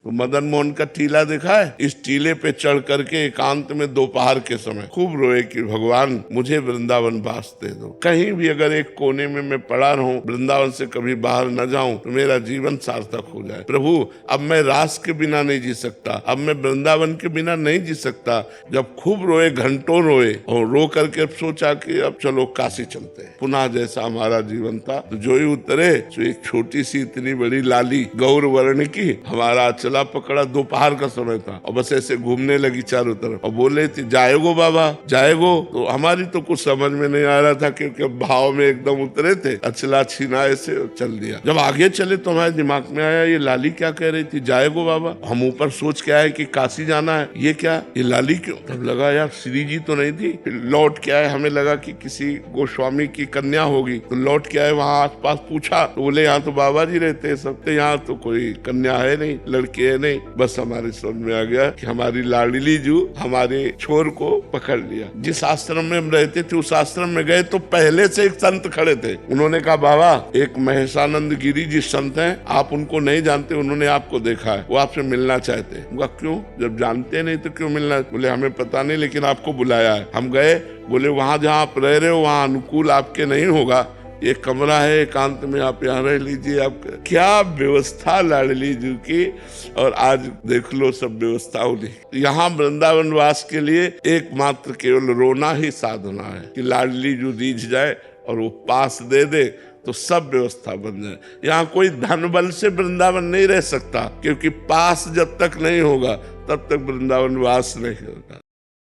तो मदन मोहन का टीला देखा है? इस टीले पे चढ़ करके एकांत में दोपहर के समय खूब रोए कि भगवान मुझे वृंदावन वास दे दो। कहीं भी अगर एक कोने में मैं पड़ा रहूं, वृंदावन से कभी बाहर न जाऊं तो मेरा जीवन सार्थक हो जाए। प्रभु अब मैं रास के बिना नहीं जी सकता, अब मैं वृंदावन के बिना नहीं जी सकता। जब खूब रोए, घंटों रोए और रो करके सोचा कि अब चलो काशी चलते हैं। पुनः जैसा हमारा जीवन था, तो जो ही उतरे तो एक छोटी सी इतनी बड़ी लाली गौर वर्ण की हमारा चला पकड़ा। दोपहर का समय था और बस ऐसे घूमने लगी चारों तरफ और बोले थी जाएगो बाबा जाएगो। तो हमारी तो कुछ समझ में नहीं आ रहा था क्योंकि भाव में एकदम उतरे थे। अचला छीना ऐसे चल दिया। जब आगे चले तो हमारे दिमाग में आया ये लाली क्या कह रही थी, जाएगो बाबा। हम ऊपर सोच के आए कि काशी जाना है, ये क्या, ये लाली क्यों? तब लगा यार श्री जी तो नहीं थी। फिर लौट के आए, हमें लगा कि किसी गोस्वामी की कन्या होगी। तो लौट के आए, वहाँ आस पास पूछा तो बोले यहाँ तो बाबा जी रहते हैं सब, तो यहाँ तो कोई कन्या है नहीं, लड़की है नहीं। बस हमारे समझ में आ गया कि हमारी लाडली जू हमारे छोर को पकड़ लिया। जिस आश्रम में हम रहते थे उस आश्रम में गए तो पहले से एक संत खड़े थे। उन्होंने कहा बाबा एक महेशानंद गिरी जी संत हैं, आप उनको नहीं जानते, उन्होंने आपको देखा है, वो आपसे मिलना चाहते हैं। क्यों? जब जानते नहीं तो क्यों मिलना? बोले हमें पता नहीं लेकिन आपको बुलाया है। हम गए, बोले वहां जहाँ आप रह रहे हो वहाँ अनुकूल आपके नहीं होगा, ये कमरा है एकांत में, आप यहाँ रह लीजिए। आप क्या व्यवस्था लाडली जी की, और आज देख लो सब व्यवस्था होगी। यहाँ वृंदावन वास के लिए एकमात्र केवल रोना ही साधना है कि लाडली जी रीझ जाए और वो पास दे दे तो सब व्यवस्था बन जाए। यहाँ कोई धन बल से वृंदावन नहीं रह सकता, क्योंकि पास जब तक नहीं होगा तब तक वृंदावन वास नहीं होगा।